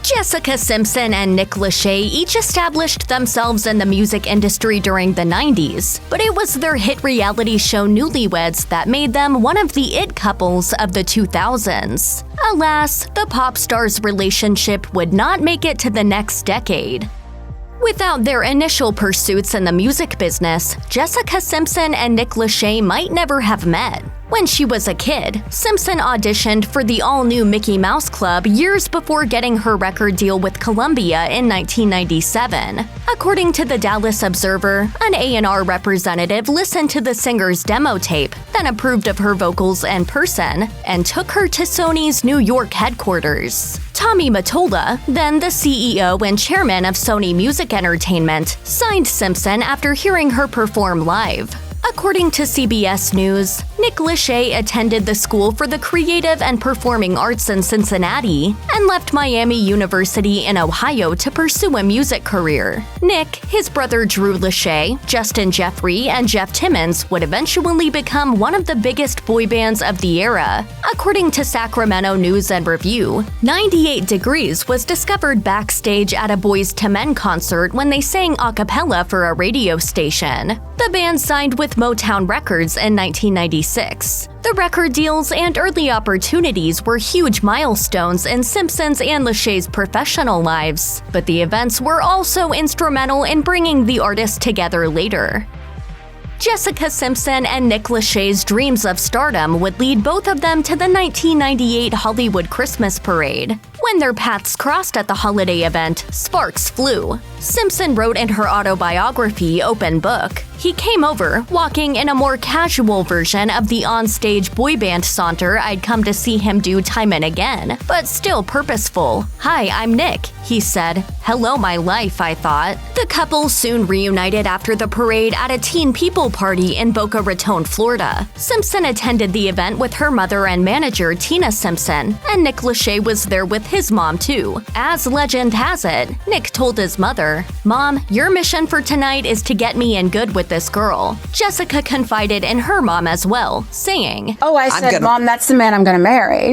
Jessica Simpson and Nick Lachey each established themselves in the music industry during the 90s, but it was their hit reality show Newlyweds that made them one of the it couples of the 2000s. Alas, the pop stars' relationship would not make it to the next decade. Without their initial pursuits in the music business, Jessica Simpson and Nick Lachey might never have met. When she was a kid, Simpson auditioned for the all-new Mickey Mouse Club years before getting her record deal with Columbia in 1997. According to the Dallas Observer, an A&R representative listened to the singer's demo tape, then approved of her vocals in person, and took her to Sony's New York headquarters. Tommy Mottola, then the CEO and chairman of Sony Music Entertainment, signed Simpson after hearing her perform live. According to CBS News, Nick Lachey attended the School for the Creative and Performing Arts in Cincinnati and left Miami University in Ohio to pursue a music career. Nick, his brother Drew Lachey, Justin Jeffrey, and Jeff Timmons would eventually become one of the biggest boy bands of the era. According to Sacramento News and Review, 98 Degrees was discovered backstage at a Boyz II Men concert when they sang a cappella for a radio station. The band signed with Motown Records in 1996. The record deals and early opportunities were huge milestones in Simpson's and Lachey's professional lives, but the events were also instrumental in bringing the artists together later. Jessica Simpson and Nick Lachey's dreams of stardom would lead both of them to the 1998 Hollywood Christmas Parade. When their paths crossed at the holiday event, sparks flew. Simpson wrote in her autobiography, Open Book, "He came over, walking in a more casual version of the onstage boy band saunter I'd come to see him do time and again, but still purposeful. 'Hi, I'm Nick,' he said. 'Hello, my life,' I thought." The couple soon reunited after the parade at a Teen People party in Boca Raton, Florida. Simpson attended the event with her mother and manager, Tina Simpson, and Nick Lachey was there with his mom too. As legend has it, Nick told his mother, "Mom, your mission for tonight is to get me in good with this girl." Jessica confided in her mom as well, saying, "Oh, I said, Mom, that's the man I'm gonna marry."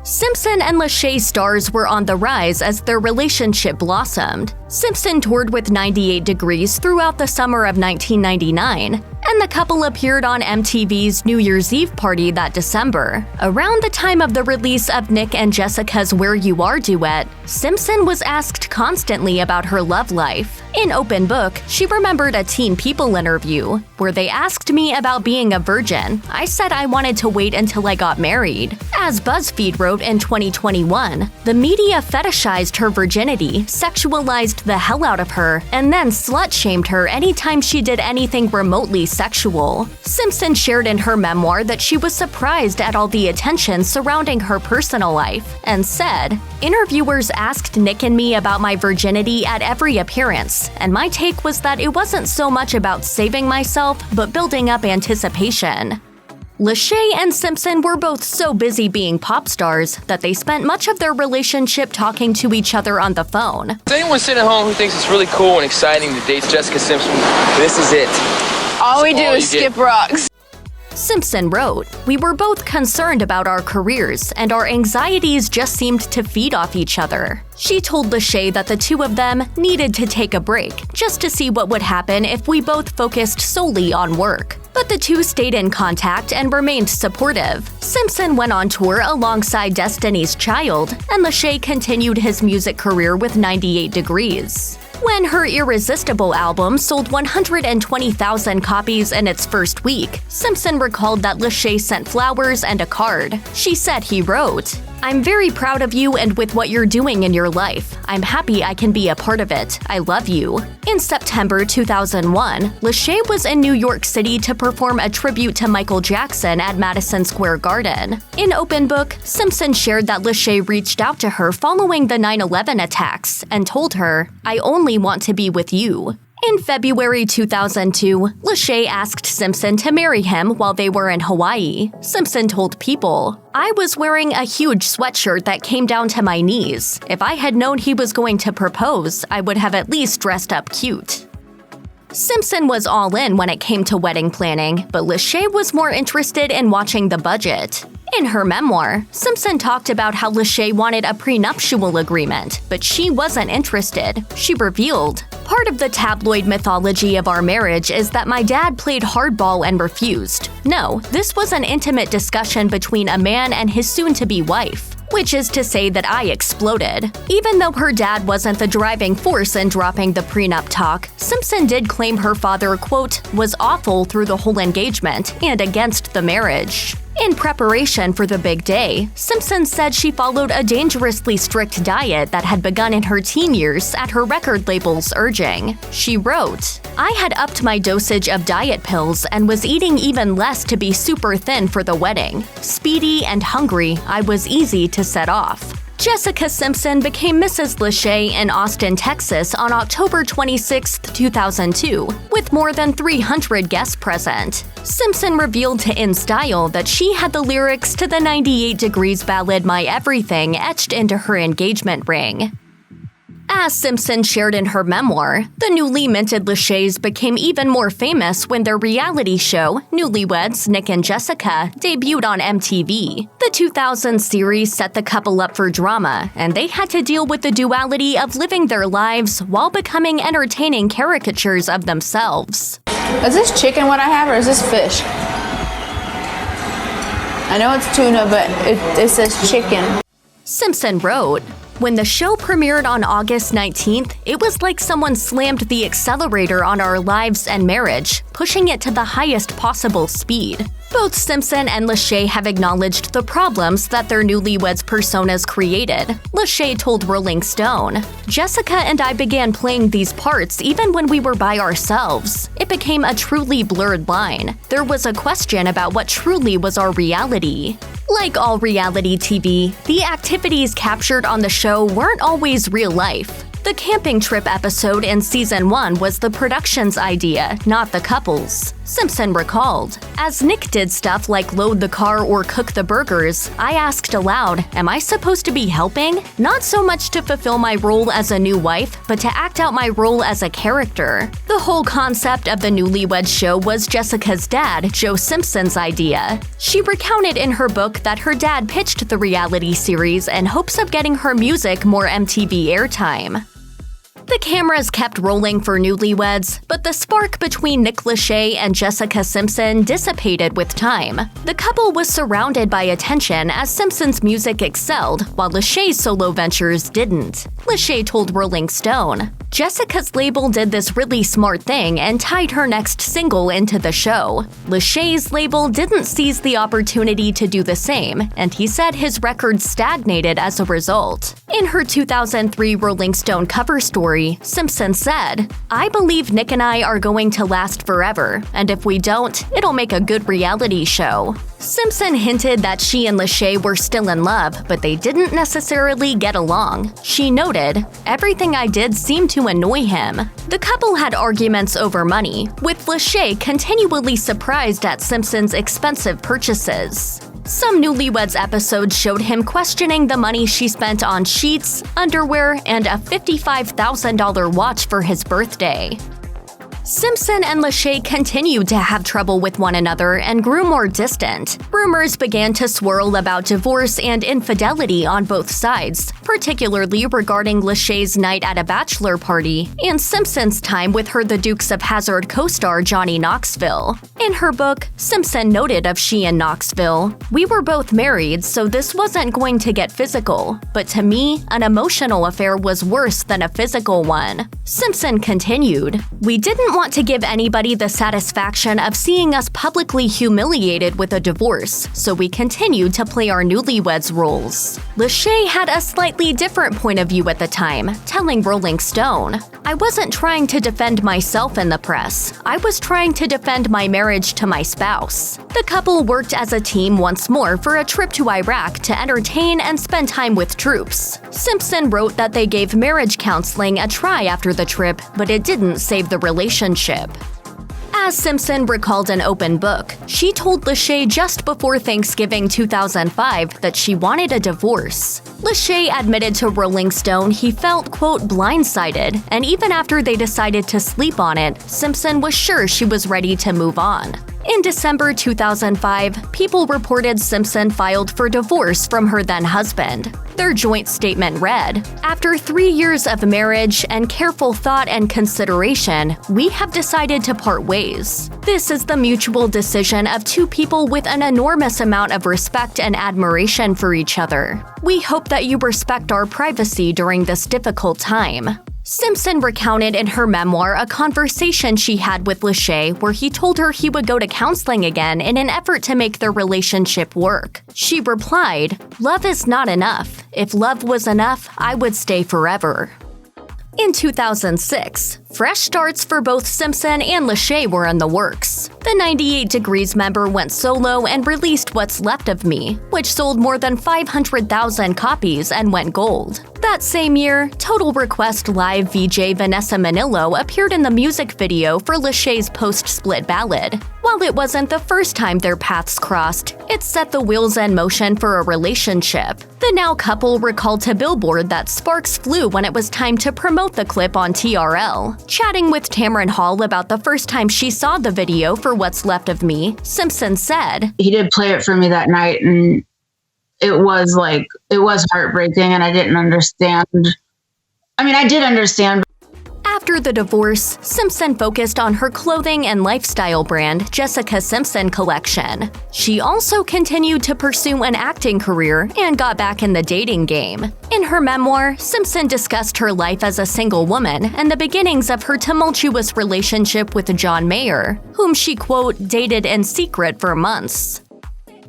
Simpson and Lachey stars were on the rise as their relationship blossomed. Simpson toured with 98 Degrees throughout the summer of 1999, and the couple appeared on MTV's New Year's Eve party that December. Around the time of the release of Nick and Jessica's Where You Are duet, Simpson was asked constantly about her love life. In Open Book, she remembered a Teen People interview where they asked me about being a virgin. I said I wanted to wait until I got married. As BuzzFeed wrote in 2021, the media fetishized her virginity, sexualized the hell out of her, and then slut-shamed her anytime she did anything remotely sexual. Simpson shared in her memoir that she was surprised at all the attention surrounding her personal life, and said, "Interviewers asked Nick and me about my virginity at every appearance, and my take was that it wasn't so much about saving myself, but building up anticipation." Lachey and Simpson were both so busy being pop stars that they spent much of their relationship talking to each other on the phone. Is anyone sitting at home who thinks it's really cool and exciting to date Jessica Simpson? This is it. All we do is skip rocks. Simpson wrote, "We were both concerned about our careers, and our anxieties just seemed to feed off each other." She told Lachey that the two of them needed to take a break, just to see what would happen if we both focused solely on work. But the two stayed in contact and remained supportive. Simpson went on tour alongside Destiny's Child, and Lachey continued his music career with 98 Degrees. When her Irresistible album sold 120,000 copies in its first week, Simpson recalled that Lachey sent flowers and a card. She said he wrote, "I'm very proud of you and with what you're doing in your life. I'm happy I can be a part of it. I love you." In September 2001, Lachey was in New York City to perform a tribute to Michael Jackson at Madison Square Garden. In Open Book, Simpson shared that Lachey reached out to her following the 9/11 attacks and told her, "I only want to be with you." In February 2002, Lachey asked Simpson to marry him while they were in Hawaii. Simpson told People, "I was wearing a huge sweatshirt that came down to my knees. If I had known he was going to propose, I would have at least dressed up cute." Simpson was all in when it came to wedding planning, but Lachey was more interested in watching the budget. In her memoir, Simpson talked about how Lachey wanted a prenuptial agreement, but she wasn't interested. She revealed, "Part of the tabloid mythology of our marriage is that my dad played hardball and refused. No, this was an intimate discussion between a man and his soon-to-be wife. Which is to say that I exploded." Even though her dad wasn't the driving force in dropping the prenup talk, Simpson did claim her father, quote, "was awful through the whole engagement and against the marriage." In preparation for the big day, Simpson said she followed a dangerously strict diet that had begun in her teen years at her record label's urging. She wrote, "I had upped my dosage of diet pills and was eating even less to be super thin for the wedding. Speedy and hungry, I was easy to set off." Jessica Simpson became Mrs. Lachey in Austin, Texas on October 26, 2002, with more than 300 guests present. Simpson revealed to InStyle that she had the lyrics to the 98 Degrees ballad My Everything etched into her engagement ring. As Simpson shared in her memoir, the newly minted Lacheys became even more famous when their reality show, Newlyweds, Nick and Jessica, debuted on MTV. The 2000 series set the couple up for drama, and they had to deal with the duality of living their lives while becoming entertaining caricatures of themselves. Is this chicken what I have, or is this fish? I know it's tuna, but it says chicken. Simpson wrote, "When the show premiered on August 19th, it was like someone slammed the accelerator on our lives and marriage, pushing it to the highest possible speed." Both Simpson and Lachey have acknowledged the problems that their newlyweds personas created. Lachey told Rolling Stone, "Jessica and I began playing these parts even when we were by ourselves. It became a truly blurred line. There was a question about what truly was our reality." Like all reality TV, the activities captured on the show weren't always real life. The camping trip episode in Season 1 was the production's idea, not the couple's. Simpson recalled, "As Nick did stuff like load the car or cook the burgers, I asked aloud, am I supposed to be helping? Not so much to fulfill my role as a new wife, but to act out my role as a character." The whole concept of the Newlyweds show was Jessica's dad, Joe Simpson's idea. She recounted in her book that her dad pitched the reality series in hopes of getting her music more MTV airtime. The cameras kept rolling for Newlyweds, but the spark between Nick Lachey and Jessica Simpson dissipated with time. The couple was surrounded by attention as Simpson's music excelled, while Lachey's solo ventures didn't. Lachey told Rolling Stone, "Jessica's label did this really smart thing and tied her next single into the show. Lachey's label didn't seize the opportunity to do the same, and he said his record stagnated as a result." In her 2003 Rolling Stone cover story, Simpson said, "I believe Nick and I are going to last forever, and if we don't, it'll make a good reality show." Simpson hinted that she and Lachey were still in love, but they didn't necessarily get along. She noted, "Everything I did seemed to annoy him." The couple had arguments over money, with Lachey continually surprised at Simpson's expensive purchases. Some Newlyweds episodes showed him questioning the money she spent on sheets, underwear, and a $55,000 watch for his birthday. Simpson and Lachey continued to have trouble with one another and grew more distant. Rumors began to swirl about divorce and infidelity on both sides, particularly regarding Lachey's night at a bachelor party and Simpson's time with her The Dukes of Hazzard co-star Johnny Knoxville. In her book, Simpson noted of she and Knoxville, "We were both married, so this wasn't going to get physical, but to me, an emotional affair was worse than a physical one." Simpson continued, "We didn't want to give anybody the satisfaction of seeing us publicly humiliated with a divorce, so we continued to play our newlyweds roles." Lachey had a slightly different point of view at the time, telling Rolling Stone, "I wasn't trying to defend myself in the press. I was trying to defend my marriage to my spouse." The couple worked as a team once more for a trip to Iraq to entertain and spend time with troops. Simpson wrote that they gave marriage counseling a try after the trip, but it didn't save the relationship. As Simpson recalled an open book, she told Lachey just before Thanksgiving 2005 that she wanted a divorce. Lachey admitted to Rolling Stone he felt, quote, blindsided, and even after they decided to sleep on it, Simpson was sure she was ready to move on. In December 2005, People reported Simpson filed for divorce from her then-husband. Their joint statement read, "After 3 years of marriage and careful thought and consideration, we have decided to part ways. This is the mutual decision of two people with an enormous amount of respect and admiration for each other. We hope that you respect our privacy during this difficult time." Simpson recounted in her memoir a conversation she had with Lachey where he told her he would go to counseling again in an effort to make their relationship work. She replied, "Love is not enough. If love was enough, I would stay forever." In 2006, fresh starts for both Simpson and Lachey were in the works. The 98 Degrees member went solo and released What's Left of Me, which sold more than 500,000 copies and went gold. That same year, Total Request Live VJ Vanessa Manillo appeared in the music video for Lachey's post-split ballad. While it wasn't the first time their paths crossed, it set the wheels in motion for a relationship. The now couple recalled to Billboard that sparks flew when it was time to promote the clip on TRL. Chatting with Tamron Hall about the first time she saw the video for What's Left of Me, Simpson said, "He did play it for me that night, and it was heartbreaking, and I didn't understand. I mean, I did understand." After the divorce, Simpson focused on her clothing and lifestyle brand, Jessica Simpson Collection. She also continued to pursue an acting career and got back in the dating game. In her memoir, Simpson discussed her life as a single woman and the beginnings of her tumultuous relationship with John Mayer, whom she, quote, dated in secret for months.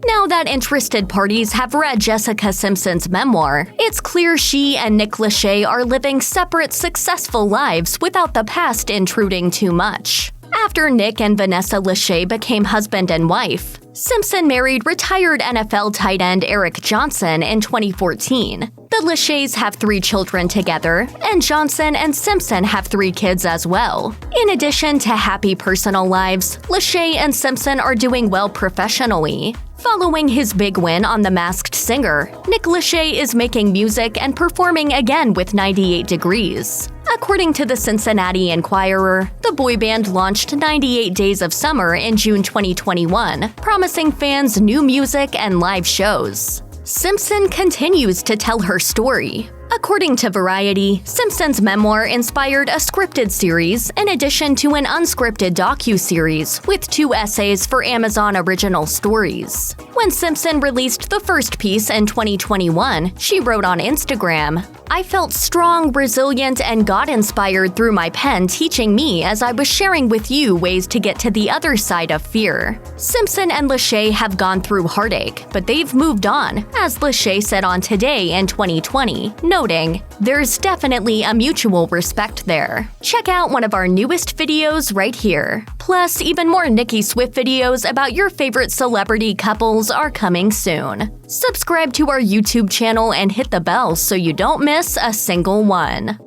Now that interested parties have read Jessica Simpson's memoir, it's clear she and Nick Lachey are living separate, successful lives without the past intruding too much. After Nick and Vanessa Lachey became husband and wife, Simpson married retired NFL tight end Eric Johnson in 2014. The Lacheys have 3 children together, and Johnson and Simpson have 3 kids as well. In addition to happy personal lives, Lachey and Simpson are doing well professionally. Following his big win on The Masked Singer, Nick Lachey is making music and performing again with 98 Degrees. According to the Cincinnati Enquirer, the boy band launched 98 Days of Summer in June 2021, promising fans new music and live shows. Simpson continues to tell her story. According to Variety, Simpson's memoir inspired a scripted series in addition to an unscripted docu-series with 2 essays for Amazon Original Stories. When Simpson released the first piece in 2021, she wrote on Instagram, "I felt strong, resilient, and God-inspired through my pen teaching me as I was sharing with you ways to get to the other side of fear." Simpson and Lachey have gone through heartache, but they've moved on, as Lachey said on Today in 2020, noting, "There's definitely a mutual respect there." Check out one of our newest videos right here. Plus, even more Nicki Swift videos about your favorite celebrity couples are coming soon. Subscribe to our YouTube channel and hit the bell so you don't miss a single one.